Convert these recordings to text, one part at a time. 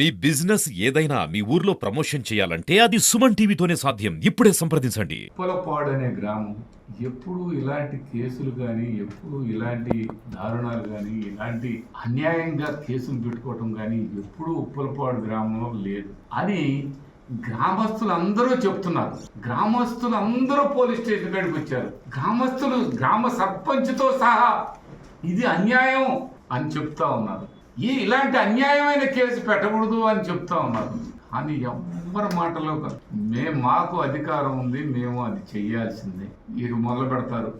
మీ business ఏదైనా మీ ఊర్లో promotion చేయాలంటే అది సుమన్ టీవీతోనే సాధ్యం. ఇప్పుడే సంప్రదించండి. ఉప్పలపాడు అనే గ్రామం ఎప్పుడు ఇలాంటి కేసులు కానీ, ఎప్పుడు ఇలాంటి దారుణాలు కానీ, ఇలాంటి అన్యాయంగా కేసులు పెట్టుకోవటం కానీ ఎప్పుడు ఉప్పలపాడు గ్రామంలో లేదు అని గ్రామస్తులందరూ చెప్తున్నారు. గ్రామస్తులందరూ పోలీస్ స్టేషన్ కాడికి వచ్చారు. గ్రామ సర్పంచ్తో సహా ఇది అన్యాయం అని చెప్తా ఉన్నారు. ఇలాంటి అన్యాయమైన కేసు పెట్టకూడదు అని చెప్తా ఉన్నారు. అని ఎవరి మాటలో మాకు అధికారం ఉంది, మేము అది చెయ్యాల్సిందే. వీరు మొదలు పెడతారు.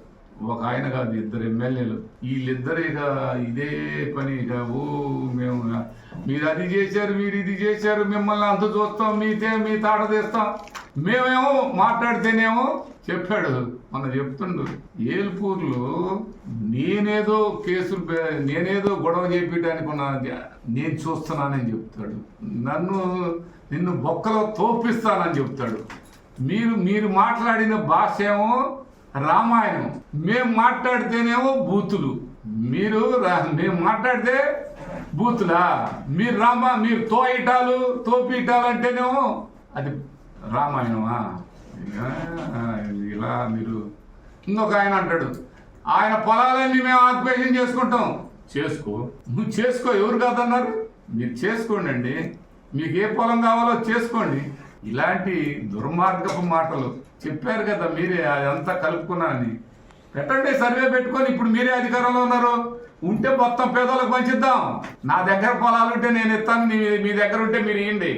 ఒక ఆయన కాదు, 2 ఎమ్మెల్యేలు. వీళ్ళిద్దరు ఇక ఇదే పని ఇక మేము మీరు అది చేశారు, మీరు ఇది చేశారు, మిమ్మల్ని అంత చూస్తాం, మీ తాట తీస్తాం. మేమేమో మాట్లాడితేనేమో చెప్పాడు, మన చెప్తుండు ఏల్పూర్లో నేనేదో గొడవ చేపించడానికి నేను చూస్తున్నానని చెప్తాడు. నిన్ను బొక్కలో తోపిస్తానని చెప్తాడు. మీరు మాట్లాడిన భాష ఏమో రామాయణం, మేము మాట్లాడితేనేమో బూతులు. మేము మాట్లాడితే బూతులా? మీరు తోపీటాలు అంటేనేమో అది రామాయణమా? ఇలా మీరు ఇంకొక ఆయన అంటాడు, ఆయన పొలాలన్నీ మేము ఆక్యుపేషన్ చేసుకుంటాం. నువ్వు చేసుకో, ఎవరు కాదన్నారు? మీరు చేసుకోండి అండి, మీకు ఏ పొలం కావాలో చేసుకోండి. ఇలాంటి దుర్మార్గపు మాటలు చెప్పారు కదా మీరే, అదంతా కలుపుకున్నానని పెట్టండి. సర్వే పెట్టుకొని ఇప్పుడు మీరే అధికారంలో ఉన్నారు. ఉంటే మొత్తం పేదలకు పంచిద్దాం. నా దగ్గర పొలాలు ఉంటే నేను ఇస్తాను, మీ దగ్గర ఉంటే మీరు ఇవ్వండి.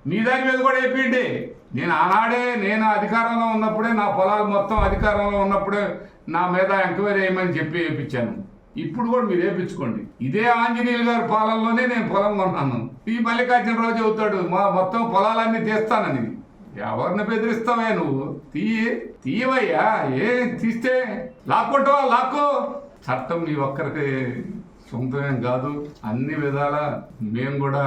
మీ దాని మీద కూడా వేపియండి. నేను అధికారంలో ఉన్నప్పుడే, నా పొలాలు మొత్తం అధికారంలో ఉన్నప్పుడే నా మీద ఎంక్వైరీ వేయమని చెప్పి వేయించాను. ఇప్పుడు కూడా మీరు వేయించుకోండి. ఇదే ఆంజనేయులు గారి పొలంలోనే నేను పొలం కొన్నాను. ఈ మల్లికార్జునరావు చెబుతాడు మొత్తం పొలాలన్నీ తీస్తానని. ఎవరిని బెదిరిస్తావా నువ్వు? తీయవయ్యా. తీస్తే లాక్కుంటావా? లాక్కో. చట్టం మీ ఒక్కరికి సొంతమేం కాదు. అన్ని విధాల మేము కూడా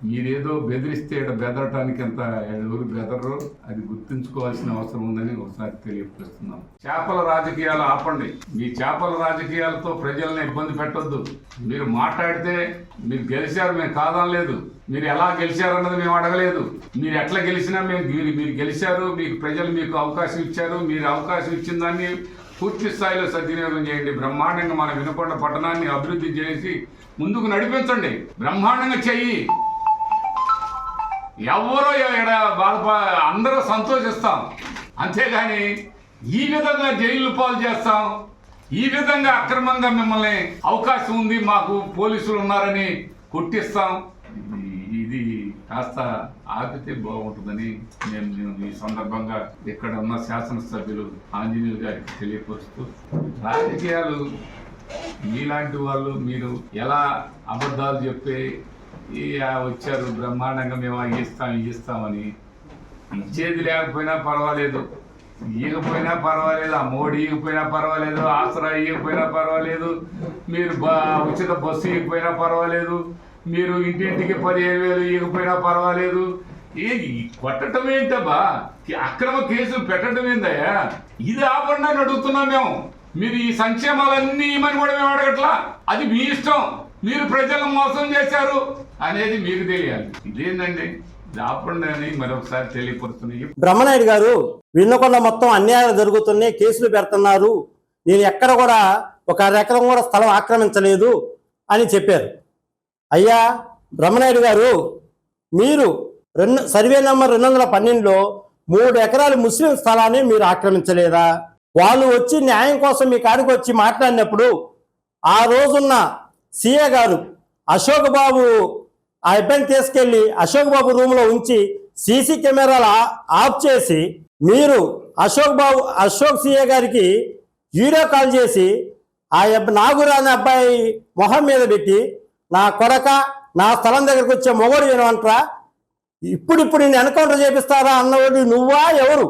మీరేదో బెదిరిస్తే బెదరటానికి ఎంత ఎవరు బెదరో అది గుర్తుంచుకోవాల్సిన అవసరం ఉందని ఒకసారి తెలియపరుస్తున్నాం. చేపల రాజకీయాలు ఆపండి. మీ చేపల రాజకీయాలతో ప్రజల్ని ఇబ్బంది పెట్టొద్దు. మీరు మాట్లాడితే మీరు గెలిచారు, మేము కాదనలేదు. మీరు ఎలా గెలిచారన్నది మేము అడగలేదు. మీరు ఎట్లా గెలిచినా మీరు గెలిచారు, ప్రజలు మీకు అవకాశం ఇచ్చారు. మీరు అవకాశం ఇచ్చిన దాన్ని పూర్తి స్థాయిలో సద్వినియోగం చేయండి. బ్రహ్మాండంగా మన వినుకొండ పట్టణాన్ని అభివృద్ధి చేసి ముందుకు నడిపించండి. బ్రహ్మాండంగా చెయ్యి. ఎవరో అందరూ సంతోషిస్తాం. అంతేగాని ఈ విధంగా జైలు పాలు చేస్తాం, ఈ విధంగా అక్రమంగా మిమ్మల్ని అవకాశం ఉంది, మాకు పోలీసులు ఉన్నారని కొట్టిస్తాం, ఇది కాస్త ఆపితే బాగుంటుందని నేను ఈ సందర్భంగా ఇక్కడ ఉన్న శాసనసభ్యులు ఆంజనేయులు గారికి తెలియపరుస్తూ, రాజకీయాలు మీలాంటి వాళ్ళు మీరు ఎలా అబద్ధాలు చెప్పి వచ్చారు, బ్రహ్మాండంగా మేము ఇస్తామని. ఇచ్చేది లేకపోయినా పర్వాలేదు, ఈగపోయినా పర్వాలేదు, ఆ మోడీ ఈగిపోయినా పర్వాలేదు, ఆసరా ఈగిపోయినా పర్వాలేదు, మీరు ఉచిత బస్సు ఈగిపోయినా పర్వాలేదు, మీరు ఇంటింటికి 15,000 ఈగిపోయినా పర్వాలేదు. కొట్టడం ఏంటబ్బా? అక్రమ కేసులు పెట్టడం ఏందయ్యా? ఇది ఆపండి అని అడుగుతున్నాం మేము. మీరు ఈ సంక్షేమాలన్నీ ఇమని కూడా మేము అడగట్లా. అది మీ ఇష్టం. మీరు ప్రజలను మోసం చేశారు అనేది మీకు తెలియాలి. ఇదేందండి? దాపండి అని మరొకసారి తెలియపరుస్తున్నాయి. బ్రహ్మనాయుడు గారు వినుకొండ మొత్తం అన్యాయాలు జరుగుతున్నాయి, కేసులు పెడుతున్నారు, నేను ఎక్కడ కూడా 1 ఎకరం కూడా స్థలం ఆక్రమించలేదు అని చెప్పారు. అయ్యా బ్రహ్మనాయుడు గారు, మీరు సర్వే నెంబర్ 212లో 3 ఎకరాలు ముస్లిం స్థలాన్ని మీరు ఆక్రమించలేదా? వాళ్ళు వచ్చి న్యాయం కోసం మీ కాడికి వచ్చి మాట్లాడినప్పుడు ఆ రోజున్న సీఏ గారు అశోక్ బాబు ఆ అబ్బాయిని తీసుకెళ్లి అశోక్ బాబు రూమ్లో ఉంచి సీసీ కెమెరాలు ఆఫ్ చేసి మీరు అశోక్ సీఏ గారికి వీడియో కాల్ చేసి ఆ నాగురా అనే అబ్బాయి మొహం మీద పెట్టి, నా కొడక, నా స్థలం దగ్గరకు వచ్చే మొగడు ఏమంటారా, ఇప్పుడు నేను ఎన్కౌంటర్ చేపిస్తారా అన్నవాడు నువ్వా? ఎవరు?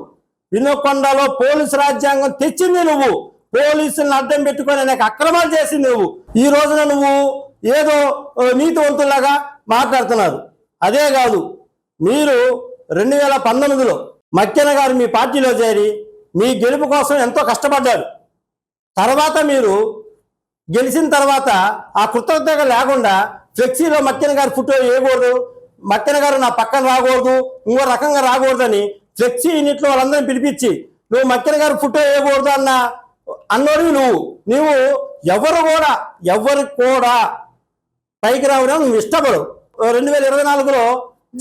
వినుకొండలో పోలీసు రాజ్యాంగం తెచ్చింది నువ్వు. పోలీసులను అడ్డం పెట్టుకొని అనేక అక్రమాలు చేసింది నువ్వు. ఈ రోజున నువ్వు ఏదో నీతివంతులాగా మాట్లాడుతున్నారు. అదే కాదు, మీరు 2019లో మక్కెన గారు మీ పార్టీలో చేరి మీ గెలుపు కోసం ఎంతో కష్టపడ్డారు. తర్వాత మీరు గెలిచిన తర్వాత ఆ కృతజ్ఞత లేకుండా ఫ్లెక్సీలో మక్కెన గారి ఫోటో వేయకూడదు, మక్కెన గారు నా పక్కన రాకూడదు, ఇంకో రకంగా రాకూడదని ఫ్లెక్సీ యూనిట్లో వాళ్ళందరినీ పిలిపించి నువ్వు మక్కెన గారు ఫోటో వేయకూడదు అన్నోడివి నువ్వు ఎవరికి కూడా పైకి రావడం నువ్వు ఇష్టపడు. 2024లో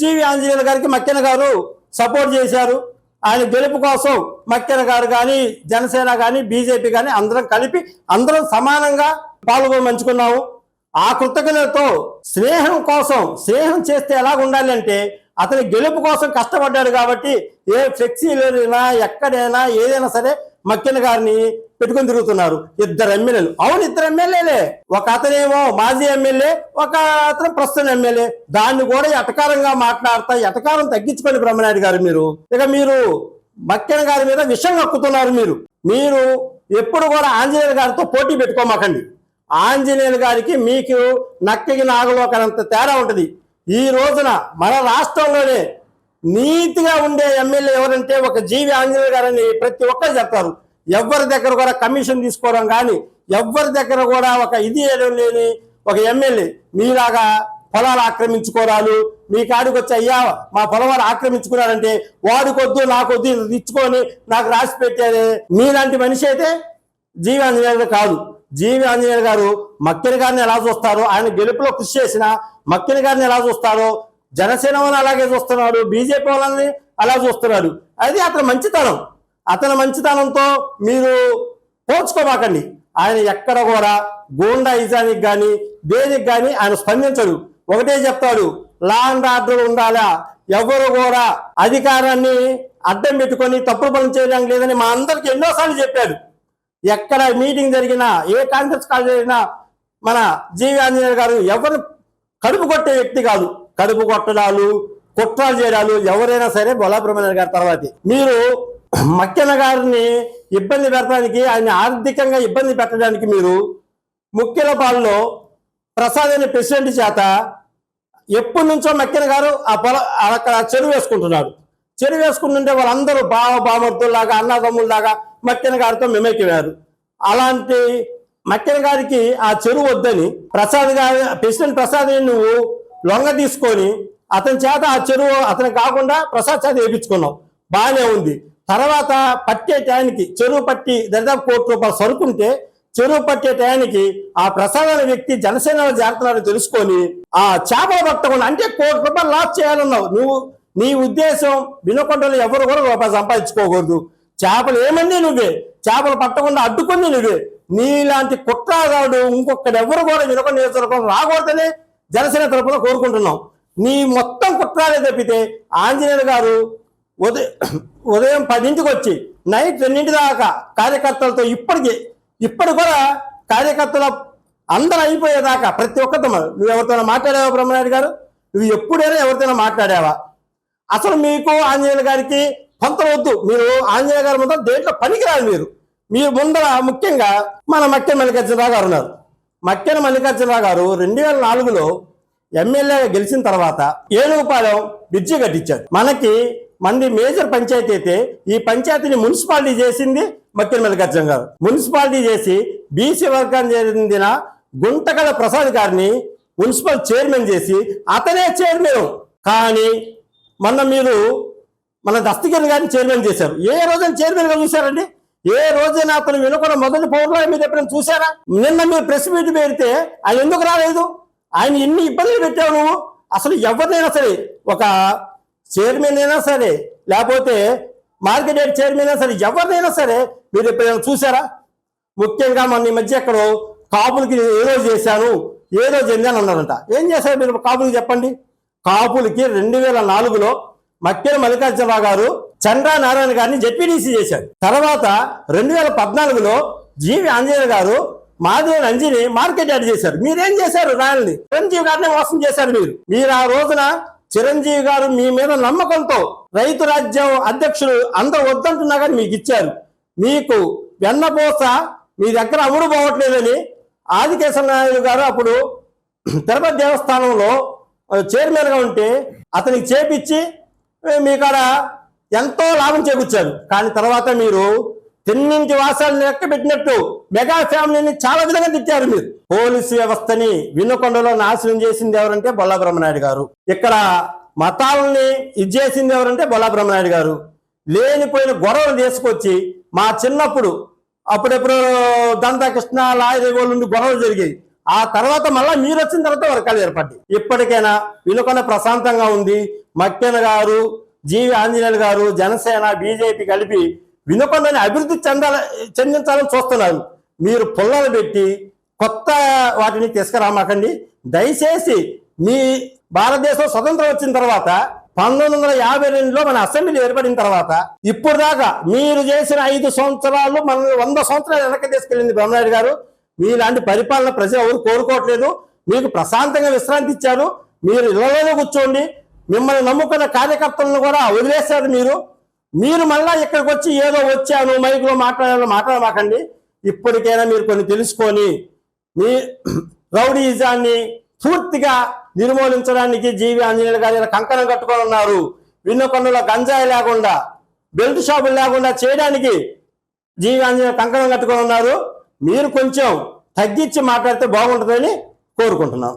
జీవి ఆంజనేయులు గారికి మక్కెన గారు సపోర్ట్ చేశారు. ఆయన గెలుపు కోసం మక్కెన గారు కానీ, జనసేన కానీ, బీజేపీ కానీ అందరం సమానంగా పాల్గొమంచుకున్నాము. ఆ కృతజ్ఞతతో స్నేహం చేస్తే ఎలాగ ఉండాలి అంటే అతని గెలుపు కోసం కష్టపడ్డాడు కాబట్టి ఏ ఫ్లెక్సీలైనా ఎక్కడైనా ఏదైనా సరే మక్కెన గారిని పెట్టుకుని తిరుగుతున్నారు. 2 ఎమ్మెల్యేలు. అవును, 2 ఎమ్మెల్యేలే. ఒక అతనేమో మాజీ ఎమ్మెల్యే, ఒక అతను ప్రస్తుత ఎమ్మెల్యే. దాన్ని కూడా ఎటకారంగా మాట్లాడతా ఎటకారం తగ్గించుకోండి బ్రహ్మనాయుడు గారు. మీరు మక్కెన గారి మీద విషం కక్కుతున్నారు. మీరు ఎప్పుడు కూడా ఆంజనేయులు గారితో పోటీ పెట్టుకోమాకండి. ఆంజనేయులు గారికి మీకు నక్కకి నాగలోకనంత తేడా ఉంటుంది. ఈ రోజున మన రాష్ట్రంలోనే నీతిగా ఉండే ఎమ్మెల్యే ఎవరంటే ఒక జీవి ఆంజనేయులు గారని ప్రతి ఒక్కరు చెప్తారు. ఎవరి దగ్గర కూడా కమిషన్ తీసుకోవడం కానీ, ఎవరి దగ్గర కూడా ఒక ఇది లేని ఒక ఎమ్మెల్యే మీలాగా పొలాలు ఆక్రమించుకోరాలు, మీ కాడికి వచ్చి అయ్యా మా పొలం ఆక్రమించుకున్నారంటే వాడికొద్దు నాకొద్దు ఇచ్చుకొని నాకు రాసి పెట్టారే మీలాంటి మనిషి అయితే జీవి ఆంజనేయులు కాదు. జీవి ఆంజనేయులు గారు మక్కెన గారిని ఎలా చూస్తారో, ఆయన గెలుపులో కృషి చేసిన మక్కెన గారిని ఎలా చూస్తారో, జనసేన వాళ్ళని అలాగే చూస్తున్నాడు, బీజేపీ వాళ్ళని అలా చూస్తున్నాడు. అది అతని మంచితనంతో మీరు పోల్చుకోమాకండి. ఆయన ఎక్కడ కూడా గూండాయిజానికి కానీ దేనికి కానీ ఆయన స్పందించడు. ఒకటే చెప్తాడు, లా అండ్ ఆర్డర్ ఉండాలా, ఎవరు కూడా అధికారాన్ని అడ్డం పెట్టుకొని తప్పుడు పనులు చేయడం లేదని మా అందరికి ఎన్నోసార్లు చెప్పాడు. ఎక్కడ మీటింగ్ జరిగినా, ఏ కాన్ఫరెన్స్ కాల్ జరిగినా మన జీవి ఆంజనేయులు గారు ఎవరు కడుపు కొట్టే వ్యక్తి కాదు. కడుపు కొట్టడాలు, కుట్రాలు చేయడాలు ఎవరైనా సరే బొల్లా బ్రహ్మనాయుడు గారి తర్వాతే. మీరు మక్కెన గారిని ఇబ్బంది పెట్టడానికి, ఆయన ఆర్థికంగా ఇబ్బంది పెట్టడానికి మీరు ముఖ్యలపాలలో ప్రసాద్ అనే ప్రెసిడెంట్ చేత ఎప్పటి నుంచో మక్కెన గారు అక్కడ చెరువు వేసుకుంటున్నాడు. చెరువు వేసుకుంటుంటే వాళ్ళందరూ బామర్తుల్లాగా అన్నదమ్ముల్లాగా మక్కెన గారితో మెమెక్కివారు. అలాంటి మక్కెన గారికి ఆ చెరువు వద్దని ప్రెసిడెంట్ ప్రసాద్ నువ్వు లొంగ తీసుకొని అతని చేత ఆ చెరువు అతను కాకుండా ప్రసాద్ చేత వేయించుకున్నావు, బాగానే ఉంది. తర్వాత పట్టే టయానికి చెరువు పట్టి దాదాపు ₹1 సరుకుంటే చెరువు పట్టే టయానికి ఆ ప్రసాద్ అనే వ్యక్తి జనసేనలో చేరుతున్నారని తెలుసుకొని ఆ చేపలు పట్టకుండా, అంటే ₹1 లాస్ చేయాలన్నావు. నీ ఉద్దేశం వినకొండలో ఎవరు కూడా ₹1 సంపాదించుకోకూడదు. చేపలు ఏమన్నీ నువ్వే, చేపలు పట్టకుండా అడ్డుకొని నువ్వే. నీలాంటి కుట్రగాడు ఇంకొకటి ఎవరు కూడా వినకొండ నియోజకవర్గం రాకూడదని జనసేన తరపున కోరుకుంటున్నాం. నీ మొత్తం కుట్రాలే తప్పితే ఆంజనేయులు గారు ఉదయం 10ంటికి వచ్చి నైట్ 2 దాకా కార్యకర్తలతో ఇప్పటి కూడా కార్యకర్తల అందరూ అయిపోయేదాకా ప్రతి ఒక్కరితో నువ్వు ఎవరితోనో మాట్లాడావా బ్రహ్మనాయుడు గారు? నువ్వు ఎప్పుడైనా ఎవరితోనో మాట్లాడావా? అసలు మీకు ఆంజనేయులు గారికి కొంత వద్దు. మీరు ఆంజనేయ గారి ముందర దేంట్లో పనికిరాదు. మీరు ముందర ముఖ్యంగా మన మక్కెన మల్లికార్జునరావు గారు ఉన్నారు. మక్కెన మల్లికార్జునరావు గారు 2004లో ఎమ్మెల్యేగా గెలిచిన తర్వాత ఏనుగుపాలెం బ్రిడ్జి కట్టించాడు. మంది మేజర్ పంచాయతీ అయితే ఈ పంచాయతీని మున్సిపాలిటీ చేసింది మక్కెన మల్లికార్జున గారు. మున్సిపాలిటీ చేసి బీసీ వర్గానికి చెందిన గుంటకల ప్రసాద్ గారిని మున్సిపల్ చైర్మన్ చేసి అతనే చైర్మన్. కానీ మీరు మన దస్తగిరి గారిని చైర్మన్ చేశారు. ఏ రోజైనా చైర్మన్ గా చూశారండి? ఏ రోజైనా అతను వినుకున్న మొదటి పౌరులు మీరు ఎప్పుడైనా చూసారా? నిన్న మీరు ప్రెస్ మీట్ పెడితే ఆయన ఎందుకు రాలేదు? ఆయన ఎన్ని ఇబ్బందులు పెట్టావు నువ్వు. అసలు ఎవరినైనా సరే, ఒక చైర్మన్ అయినా సరే, లేకపోతే మార్కెట్ యార్డ్ చైర్మన్ అయినా సరే, ఎవరినైనా సరే మీరు ఎప్పుడైనా చూసారా? ముఖ్యంగా మన ఈ మధ్య ఎక్కడో కాపులకి ఏదో చేశాను, ఏదో చెందాను అన్నారంట. ఏం చేశారు మీరు కాపులకి చెప్పండి? కాపులకి 2004లో మక్కెన మల్లికార్జునరావు గారు చంద్రా నారాయణ గారిని జెడ్పీటీసీ చేశారు. తర్వాత 2014లో జీవి ఆంజనేయులు గారు మాధవ రంజిని మార్కెట్ యార్డ్ చేశారు. మీరేం చేశారు? రాయల్ని చిరంజీవి గారిని మోసం చేశారు. మీరు ఆ రోజున చిరంజీవి గారు మీ మీద నమ్మకంతో రైతు రాజ్యం అధ్యక్షులు అందరూ వద్దంటున్నా కానీ మీకు ఇచ్చారు. మీకు వెన్నపోస మీ దగ్గర అమ్ముడు పోవట్లేదని ఆదికేశవ నాయుడు గారు అప్పుడు తిరుపతి దేవస్థానంలో చైర్మన్గా ఉంటే అతనికి చేపించి మీ కాడ ఎంతో లాభం చేకూర్చారు. కానీ తర్వాత మీరు తిన్నింటి వాసాలను లెక్క పెట్టినట్టు మెగా ఫ్యామిలీని చాలా విధంగా తిట్టారు మీరు. పోలీసు వ్యవస్థని వినుకొండలో నాశనం చేసింది ఎవరంటే బొల్లా బ్రహ్మనాయుడు గారు. ఇక్కడ మతాలని ఇది చేసింది ఎవరంటే బొల్లా బ్రహ్మనాయుడు గారు. లేనిపోయిన గొడవలు తీసుకొచ్చి మా చిన్నప్పుడు అప్పుడెప్పుడు దంతా కృష్ణ లాయర్ నుండి గొడవలు జరిగాయి. ఆ తర్వాత మళ్ళీ మీరు వచ్చిన తర్వాత వర్గాలు ఏర్పడ్డాయి. ఇప్పటికైనా వినుకొండ ప్రశాంతంగా ఉంది. మక్కెన గారు, జీవి ఆంజనేయులు గారు, జనసేన, బీజేపీ కలిపి వినుకొండని అభివృద్ధి చెందించాలని చూస్తున్నారు. మీరు పుల్లలు పెట్టి కొత్త వాటిని తీసుకురామాకండి దయచేసి. మీ భారతదేశం స్వతంత్రం వచ్చిన తర్వాత 1952లో మన అసెంబ్లీ ఏర్పడిన తర్వాత ఇప్పుడు దాకా మీరు చేసిన 5 సంవత్సరాలు మన 100 సంవత్సరాలు వెనక్కి తీసుకెళ్ళింది బ్రహ్మనాయుడు గారు. మీలాంటి పరిపాలన ప్రజలు ఎవరు కోరుకోవట్లేదు. మీకు ప్రశాంతంగా విశ్రాంతి ఇచ్చారు. మీరు ఇళ్లలోనే కూర్చోండి. మిమ్మల్ని నమ్ముకున్న కార్యకర్తలను కూడా వదిలేశారు. మీరు మళ్ళా ఇక్కడికి వచ్చి ఏదో వచ్చాను మైకులో మాట్లాడమాకండి. ఇప్పటికైనా మీరు కొన్ని తెలుసుకొని మీ రౌడీజాన్ని పూర్తిగా నిర్మూలించడానికి జీవి ఆంజనేయులు గారు కంకణం కట్టుకొని ఉన్నారు. వినుకొండలో గంజాయి లేకుండా, బెల్ట్ షాపులు లేకుండా చేయడానికి జీవి ఆంజనేయులు కంకణం కట్టుకొని ఉన్నారు. మీరు కొంచెం తగ్గించి మాట్లాడితే బాగుంటుందని కోరుకుంటున్నాం.